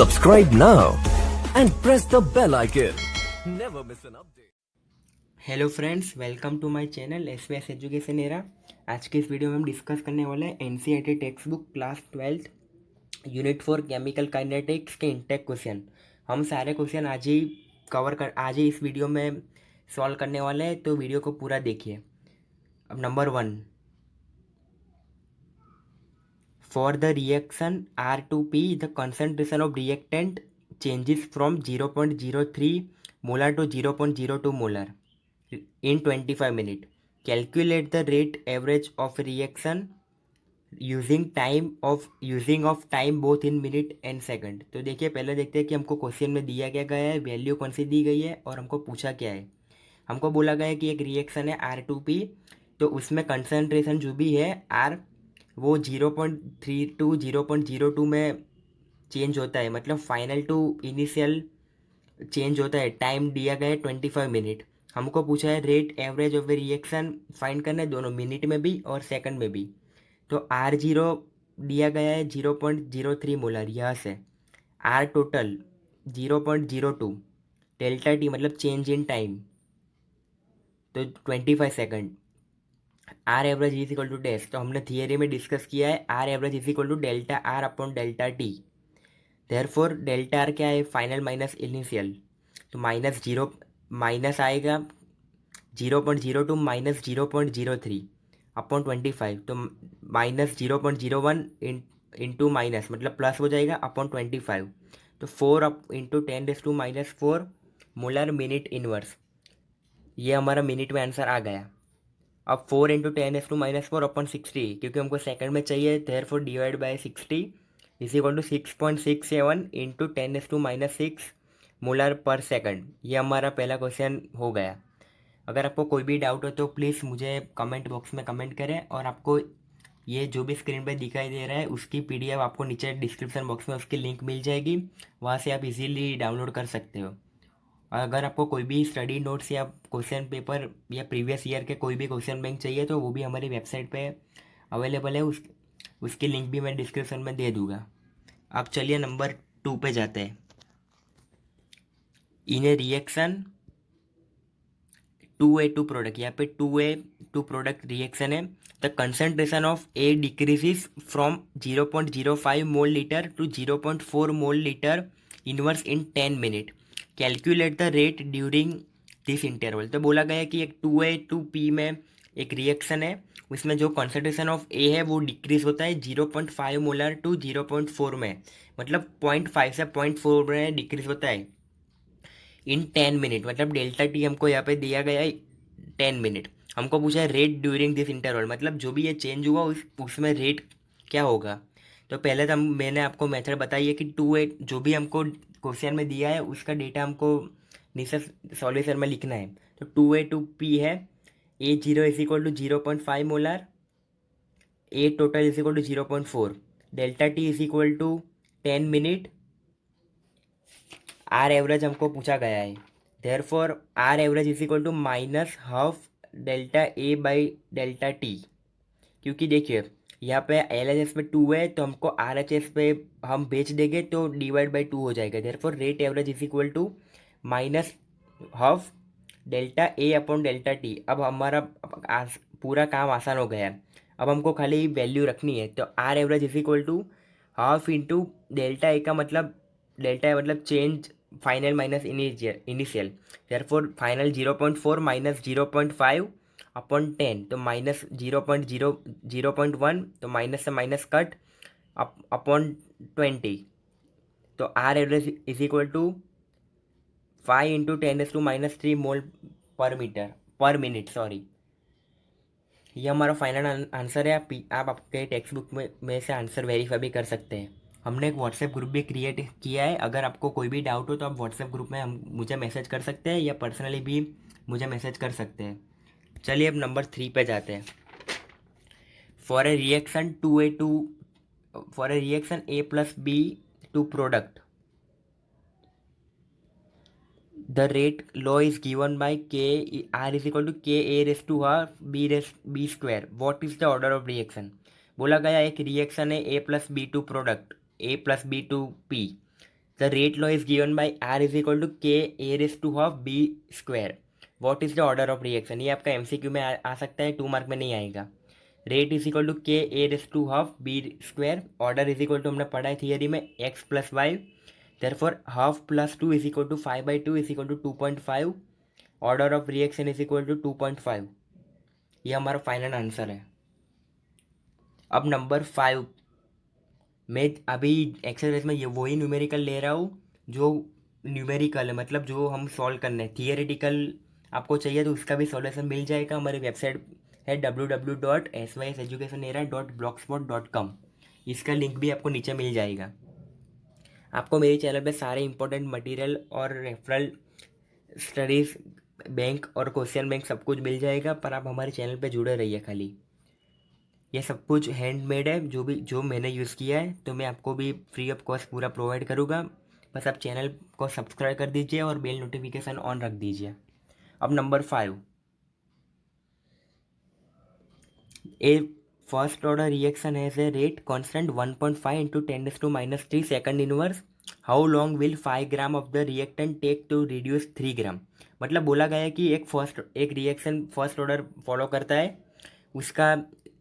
Subscribe now and press the bell icon. Never miss an update. Hello friends, welcome to my channel SVS education era. आज के इस video में हम discuss करने वाले हैं NCERT text book class 12 unit 4 chemical kinetics के intake question. हम सारे क्वेश्चन आज ही इस वीडियो में सॉल्व करने वाले हैं, तो वीडियो को पूरा देखिए। अब number 1, for the reaction R2P the concentration of reactant changes from 0.03 molar to 0.02 molar in 25 minutes. Calculate the rate average of reaction using of time both in minute and second. तो देखिए, पहले देखते हैं कि हमको क्वेश्चन में दिया क्या गया है, वैल्यू कौन सी दी गई है और हमको पूछा क्या है। हमको बोला गया है कि एक रिएक्शन है R2P, तो उसमें कंसनट्रेशन जो भी है R वो 0.32 0.02 में चेंज होता है, मतलब फाइनल टू इनिशियल चेंज होता है। टाइम दिया गया है 25 मिनट। हमको पूछा है rate average of reaction find करना है, दोनों मिनट में भी और सेकंड में भी। तो R0 दिया गया है 0.03 मोलर, यह से R टोटल 0.02, डेल्टा टी मतलब चेंज इन टाइम तो 25 second. R average is equal to dash, तो हमने थियरी में डिस्कस किया है R average is equal to delta R upon delta T. Therefore delta R क्या है, फाइनल माइनस इनिशियल, तो माइनस आएगा 0.02 माइनस 0.03 अपॉन 25, तो माइनस 0.01 इंटू माइनस मतलब प्लस हो जाएगा अपॉन 25, तो 4 इंटू 10⁻⁻4 मोलर मिनट इनवर्स। ये हमारा मिनट में आंसर आ गया। अब 4 इंटू 10⁻⁻4 अपॉन 60, क्योंकि हमको सेकंड में चाहिए, therefore divide by 60 is equal to 6.67 into 10⁻6 molar per second. ये हमारा पहला क्वेश्चन हो गया। अगर आपको कोई भी डाउट हो तो प्लीज़ मुझे कमेंट बॉक्स में कमेंट करें, और आपको ये जो भी स्क्रीन पे दिखाई दे रहा है उसकी पीडीएफ आपको नीचे डिस्क्रिप्शन बॉक्स में उसकी लिंक मिल जाएगी, वहाँ से आप इजीली डाउनलोड कर सकते हो। और अगर आपको कोई भी स्टडी नोट्स या क्वेश्चन पेपर या प्रीवियस ईयर के कोई भी क्वेश्चन बैंक चाहिए तो वो भी हमारी वेबसाइट पे अवेलेबल है, उसकी लिंक भी मैं डिस्क्रिप्शन में दे दूँगा। अब चलिए नंबर 2 पे जाते हैं। इन ए रिएक्शन 2A2 प्रोडक्ट, यहाँ पे 2A2 प्रोडक्ट रिएक्शन है। The concentration of A decreases from 0.05 mole litre to 0.4 mole litre inverse in 10 minute. Calculate the rate during this interval. तो बोला गया है कि एक 2A2P में एक रिएक्शन है, उसमें जो कंसंट्रेशन ऑफ A है वो डिक्रीज होता है 0.5 मोलर टू 0.4 में, मतलब 0.5 से 0.4 में डिक्रीज होता है इन 10 मिनट, मतलब डेल्टा टी हमको यहाँ पे दिया गया है 10 मिनट। हमको पूछा है रेट ड्यूरिंग दिस इंटरवल, मतलब जो भी ये चेंज हुआ उसमें रेट क्या होगा। तो पहले तो मैंने आपको मेथड बताई है कि 2A जो भी हमको क्वेश्चन में दिया है उसका डेटा हमको नीचे सॉल्यूशन में लिखना है। तो 2A2P है, A0 is equal to 0.5 molar, A total is equal to 0.4, delta T is equal to 10 minute, R average हमको पूछा गया है। Therefore R average is equal to minus half delta A by delta T, क्योंकि देखिए यहाँ पे L H S पे 2 है तो हमको आर एच एस पे हम बेच देंगे तो डिवाइड बाई 2 हो जाएगा। Therefore rate average is equal to minus half delta A upon delta T. अब हमारा पूरा काम आसान हो गया है। अब हमको खाली वैल्यू रखनी है, तो R average is equal to half into delta A का मतलब डेल्टा ए मतलब change final minus initial, therefore final 0.4 minus 0.5 upon 10, तो माइनस 0.1, तो माइनस से माइनस कट अपॉन 20, तो R average is equal to 5 into 10⁻³ mole per minute sorry. ये हमारा final answer है। आप आपके टेक्स्ट बुक में से आंसर वेरीफाई भी कर सकते हैं। हमने एक व्हाट्सएप ग्रुप भी क्रिएट किया है, अगर आपको कोई भी डाउट हो तो आप व्हाट्सएप ग्रुप में मुझे मैसेज कर सकते हैं या पर्सनली भी मुझे मैसेज कर सकते हैं। चलिए अब नंबर 3 पे जाते हैं। For a reaction A plus B to product, the rate law is given by K R is equal to K A raised to half B square. What is the order of reaction? बोला गया एक reaction है A plus B to product A plus B to P, the rate law is given by R is equal to K A raise to half B square, what is the order of reaction. ये आपका MCQ में आ सकता है, 2 mark में नहीं आएगा। Rate is equal to K A raise to half B square, order is equal to हमने पढ़ा है थियरी में X plus Y, therefore half plus 2 is equal to 5/2 is equal to 2.5, order of reaction is equal to 2.5। ये हमारा final answer है। अब number 5 मैं अभी एक्सरसाइज में ये वही न्यूमेरिकल ले रहा हूँ जो न्यूमेरिकल है, मतलब जो हम सॉल्व करने हैं। थियरेटिकल आपको चाहिए तो उसका भी सॉल्यूशन मिल जाएगा। हमारी वेबसाइट है www.syseducationera.blogspot.com, इसका लिंक भी आपको नीचे मिल जाएगा। आपको मेरे चैनल पे सारे इंपॉर्टेंट मटेरियल और रेफरल स्टडीज़ बैंक और क्वेश्चन बैंक सब कुछ मिल जाएगा, पर आप हमारे चैनल पे जुड़े रहिए। खाली ये सब कुछ हैंडमेड है, जो मैंने यूज़ किया है, तो मैं आपको भी फ्री ऑफ कॉस्ट पूरा प्रोवाइड करूँगा। बस आप चैनल को सब्सक्राइब कर दीजिए और बेल नोटिफिकेशन ऑन रख दीजिए। अब number 5, a first order reaction has a rate constant 1.5 into 10⁻³ second inverse, how long will 5 gram of the reactant take to reduce 3 gram. मतलब बोला गया है कि एक रिएक्शन फर्स्ट ऑर्डर फॉलो करता है, उसका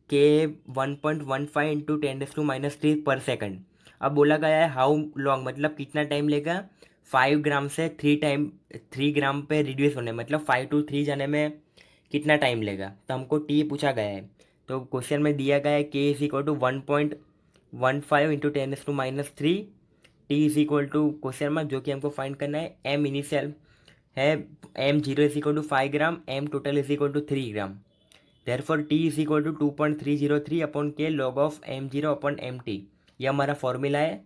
के 1.15 इंटू 10⁻³ पर सेकंड। अब बोला गया है हाउ लॉन्ग, मतलब कितना टाइम लेगा 5 ग्राम से 3 ग्राम पे रिड्यूस होने, मतलब 5 to 3 जाने में कितना टाइम लेगा। तो हमको टी पूछा गया है, तो क्वेश्चन में दिया गया है K is equal to 1.15 into 10⁻³ T is equal to question में जो कि हमको फाइंड करना है एम इनिशियल है, M zero is equal to 5 gram, M total is equal to 3 gram. Therefore T is equal to 2.303 upon K log of m0 upon mt। ये हमारा formula है।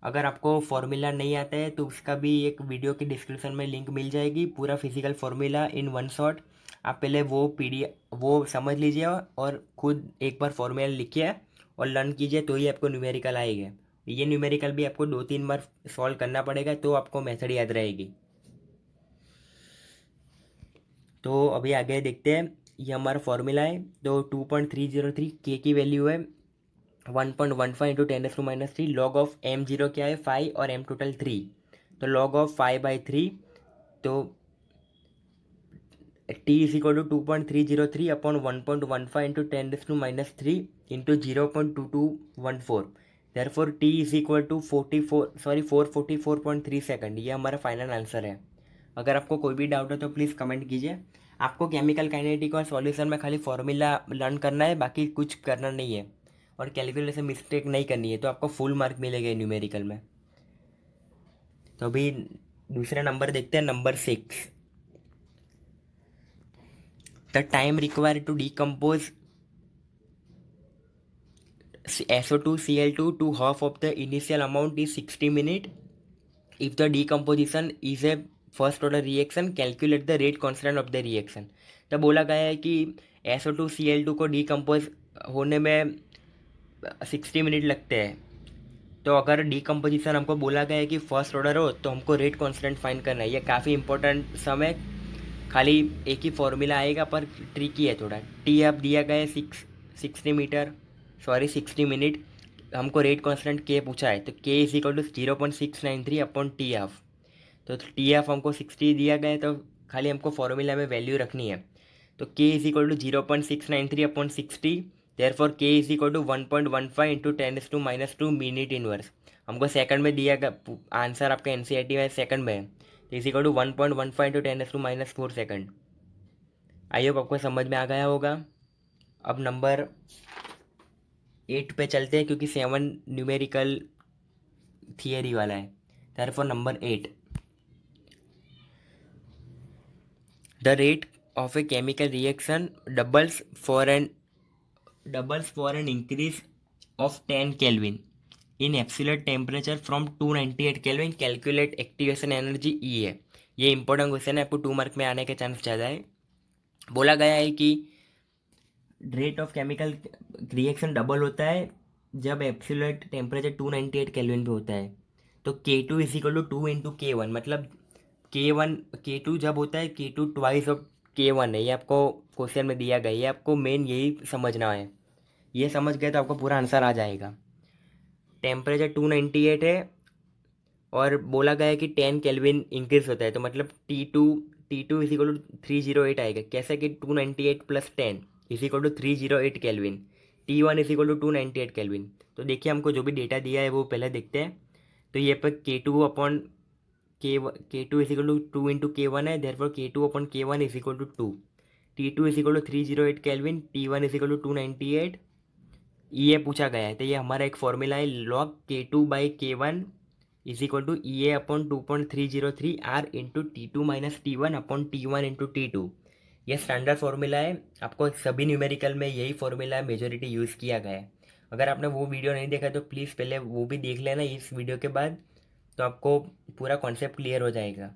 अगर आपको फॉर्मूला नहीं आता है तो उसका भी एक वीडियो के डिस्क्रिप्शन में लिंक मिल जाएगी, पूरा physical formula in one shot. आप पहले वो समझ लीजिए और खुद एक बार फॉर्मूला लिखिए और लर्न कीजिए, तो ही आपको न्यूमेरिकल आएगा। ये न्यूमेरिकल भी आपको 2-3 बार सॉल्व करना पड़ेगा, तो आपको मेथड याद रहेगी। तो अभी आगे देखते हैं, ये हमारा फॉर्मूला है। तो 2.303 के की वैल्यू है 1.15 इंटू 10⁻³ लॉग ऑफ m0 क्या है 5 और m टोटल 3, तो लॉग ऑफ 5/3, तो t is equal to 2.303 upon 1.15 into 10⁻³ into 0.2214, therefore t is equal to 444.3 second. ये हमारा फाइनल आंसर है। अगर आपको कोई भी डाउट है तो प्लीज़ कमेंट कीजिए। आपको केमिकल काइनेटिक और सॉल्यूशन में खाली फॉर्मूला लर्न करना है, बाकी कुछ करना नहीं है, और कैलकुलेशन मिस्टेक नहीं करनी है, तो आपको फुल मार्क मिलेगा न्यूमेरिकल में। तो अभी दूसरा नंबर देखते हैं, number 6, the time required to decompose SO2 Cl2 to half of the initial amount is 60 minutes. If the decomposition is a first order reaction, calculate the rate constant of the reaction. तब बोला गया है कि SO2 Cl2 को decompose होने में 60 minute लगते हैं। तो अगर डिकम्पोजिशन हमको बोला गया है कि फर्स्ट ऑर्डर हो, तो हमको रेट कॉन्स्टेंट फाइंड करना है। ये काफ़ी इंपॉर्टेंट सम है, खाली एक ही फॉर्मूला आएगा पर ट्रिकी है थोड़ा। टी अब दिया गया है 60 मिनट, हमको रेट कॉन्स्टेंट के पूछा है, तो K is equal to 0.693 upon T half. तो टी एफ हमको 60 दिया गया है, तो खाली हमको फॉर्मूला में वैल्यू रखनी है। तो K is equal to 0.693 upon 60, therefore K is equal to 1.15 into 10⁻² minute inverse. हमको सेकंड में दिया गया आंसर, आपका NCERT में सेकंड में है, तो is equal to 1.15 into 10⁻⁴ second. I hope आपको समझ में आ गया होगा। अब नंबर 8 पे चलते हैं, क्योंकि 7 न्यूमेरिकल थियरी वाला है। Therefore number 8, the rate of a chemical reaction doubles for an increase of 10 Kelvin in absolute temperature from 298 Kelvin. Calculate activation energy E है। ये इंपॉर्टेंट क्वेश्चन है, आपको 2 मार्क में आने के चांस ज़्यादा है। बोला गया है कि rate of chemical reaction double होता है जब एब्सोल्यूट टेम्परेचर 298 केल्विन पे होता है। तो K2 is equal to 2 into K1, मतलब K2 जब होता है K2 ट्वाइस ऑफ K1 है। ये आपको क्वेश्चन में दिया गया है, ये आपको मेन यही समझना है। ये समझ गए तो आपको पूरा आंसर आ जाएगा। टेम्परेचर 298 है और बोला गया है कि 10 केल्विन इंक्रीज होता है, तो मतलब T two is equal to 308 आएगा। कैसे कि 298 plus 10 is equal to 308 kelvin. T1 is equal to 298 kelvin. तो देखिए हमको जो भी डेटा दिया है वो पहले देखते हैं। तो ये पर K2 upon K2 is equal to 2 into K1 है, therefore K2 upon K1 is equal to 2। T2 is equal to 308 kelvin, T1 is equal to 298। ये पूछा गया है, तो ये हमारा एक फॉर्मूला है, log K2/K1 is equal to E A upon 2.303 R into T2 - T1 upon T1 into T2। ये स्टैंडर्ड फार्मूला है, आपको सभी न्यूमेरिकल में यही फार्मूला मेजोरिटी यूज़ किया गया है। अगर आपने वो वीडियो नहीं देखा तो प्लीज़ पहले वो भी देख लेना इस वीडियो के बाद, तो आपको पूरा कॉन्सेप्ट क्लियर हो जाएगा।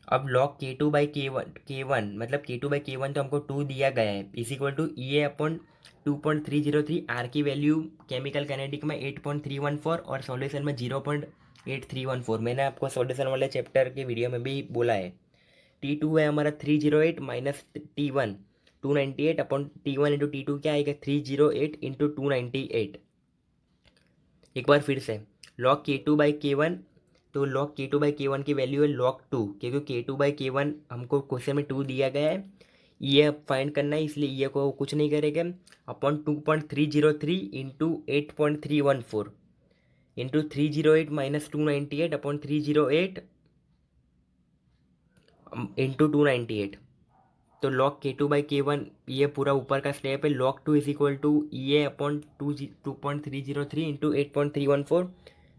अब लॉग K2/K1 मतलब K2/K1 तो हमको 2 दिया गया है, is equal to E A upon 2.303। R की वैल्यू केमिकल कैनेटिक में 8.314 और सॉल्यूशन में 0.8314। मैंने आपको सॉल्यूशन वाले चैप्टर के वीडियो में भी बोला है। T2 है हमारा 308 minus T1 298 upon T1 into T2 क्या आएगा 308 इंटू 298। एक बार फिर से लॉग K2/K1, तो लॉग K2/K1 की वैल्यू है लॉग 2, क्योंकि K2/K1 हमको क्वेश्चन में 2 दिया गया है, ये फाइंड करना है, इसलिए ये को कुछ नहीं करेंगे। Upon 2.303 into 8.314 into 308 minus 298 upon 308 into 298। तो लॉग K2/K1 ये पूरा ऊपर का स्टेप है। Log 2 is equal to E A upon 2.303 into 8.314,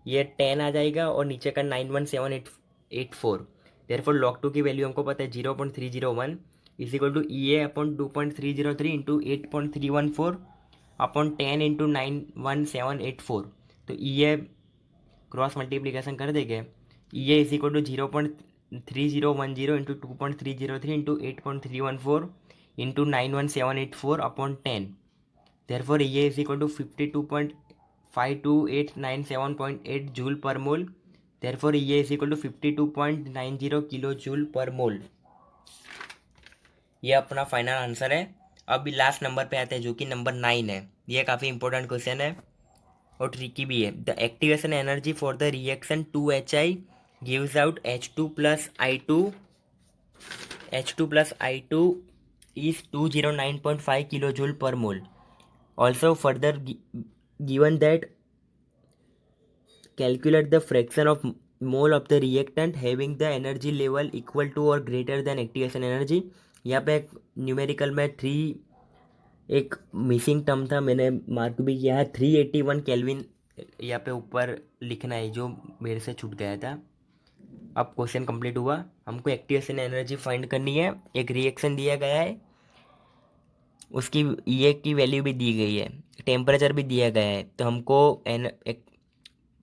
ये 10 आ जाएगा और नीचे का 917884। देयरफॉर लॉग 2 की वैल्यू हमको पता है 0.301 is equal to E A upon 2.303 into 8.314 upon 10 into 91784। तो ई ए क्रॉस मल्टीप्लीकेशन कर देंगे, E A is equal to 0.3010 into 2.303 into 8.314 into 91784 upon 10। Therefore E A is equal to 52.52897.8 joule per mole. Therefore E A is equal to 52.90 kilo joule per mole. ये अपना final answer है। अभी last number पे आते हैं जो कि number 9 है। ये काफ़ी इंपॉर्टेंट क्वेश्चन है और ट्रिकी भी है। The activation energy for the reaction 2HI gives out H2 plus I2 is 209.5 kilojoule per mole. Also further given that calculate the fraction of mole of the reactant having the energy level equal to or greater than activation energy। यहाँ पे numerical में 3 एक missing term था, मैंने mark भी किया है। 381 kelvin यहाँ पे ऊपर लिखना है, जो मेरे से छूट गया था। अब क्वेश्चन कंप्लीट हुआ। हमको एक्टिवेशन एनर्जी फाइंड करनी है। एक रिएक्शन दिया गया है, उसकी ई की वैल्यू भी दी गई है, टेम्परेचर भी दिया गया है, तो हमको एक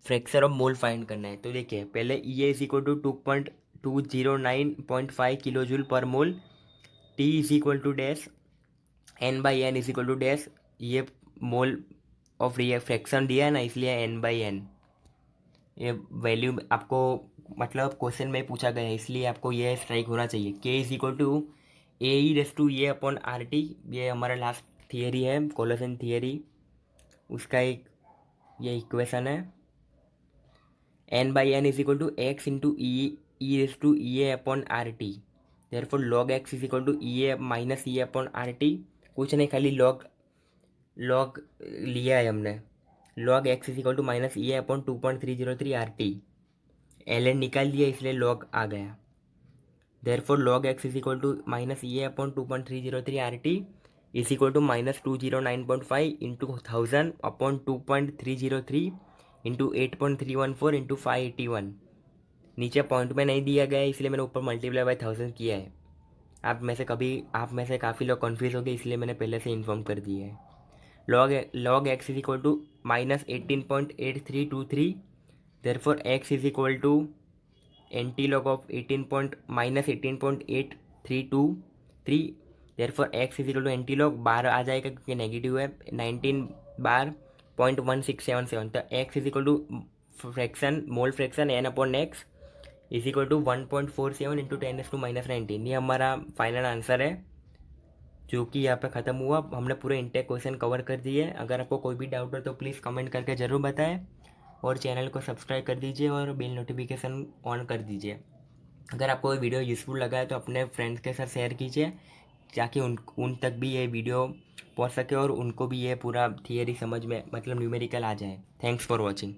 फ्रैक्शन ऑफ मोल फाइंड करना है। तो देखिए पहले E is equal to 2.209.5 kilo joule per mole, T is equal to dash, N by N is equal to dash. ये मोल ऑफ फ्रैक्शन दिया है ना, इसलिए एन बाई एन। ये वैल्यू आपको मतलब क्वेश्चन में पूछा गया है, इसलिए आपको ये स्ट्राइक होना चाहिए। K is equal to A E raise to A upon R T. ये हमारा लास्ट थियरी है, कोलेसन थियरी, उसका एक ये इक्वेशन है। N by N is equal to X into E raise to E A upon R T. Therefore log X is equal to E A minus E A upon R T. कुछ नहीं, खाली log log लिया है हमने। Log X is equal to minus E A upon 2.303 R T. L N निकाल दिया, इसलिए log आ गया। Therefore log X is equal to minus E A upon 2.303 R T is equal to minus 209.5 into 1000 upon 2.303 into 8.314 into 581। नीचे point में नहीं दिया गया है, इसलिए मैंने ऊपर मल्टीप्लाई बाई 1000 किया है। आप में से काफ़ी लोग कन्फ्यूज हो गए, इसलिए मैंने पहले से इन्फॉर्म कर दिया है। Log X is equal to minus 18.8323। Therefore X is equal to anti log of -18.832 therefore X is equal to anti log 12 आ जाएगा क्योंकि नेगेटिव है, 19 बार 0.1677। तो X is equal to fraction mole fraction N upon X is equal to 1.47 into 10⁻⁹। ये हमारा final answer है, जो कि यहाँ पे ख़त्म हुआ। हमने पूरे इंटेक क्वेश्चन कवर कर दिए। अगर आपको कोई भी डाउट हो तो प्लीज़ कमेंट करके ज़रूर बताएं और चैनल को सब्सक्राइब कर दीजिए और बेल नोटिफिकेशन ऑन कर दीजिए। अगर आपको ये वीडियो यूज़फुल लगा है तो अपने फ्रेंड्स के साथ शेयर कीजिए, ताकि उन तक भी ये वीडियो पहुंच सके और उनको भी ये पूरा थियरी समझ में, मतलब न्यूमेरिकल आ जाए। Thanks for watching.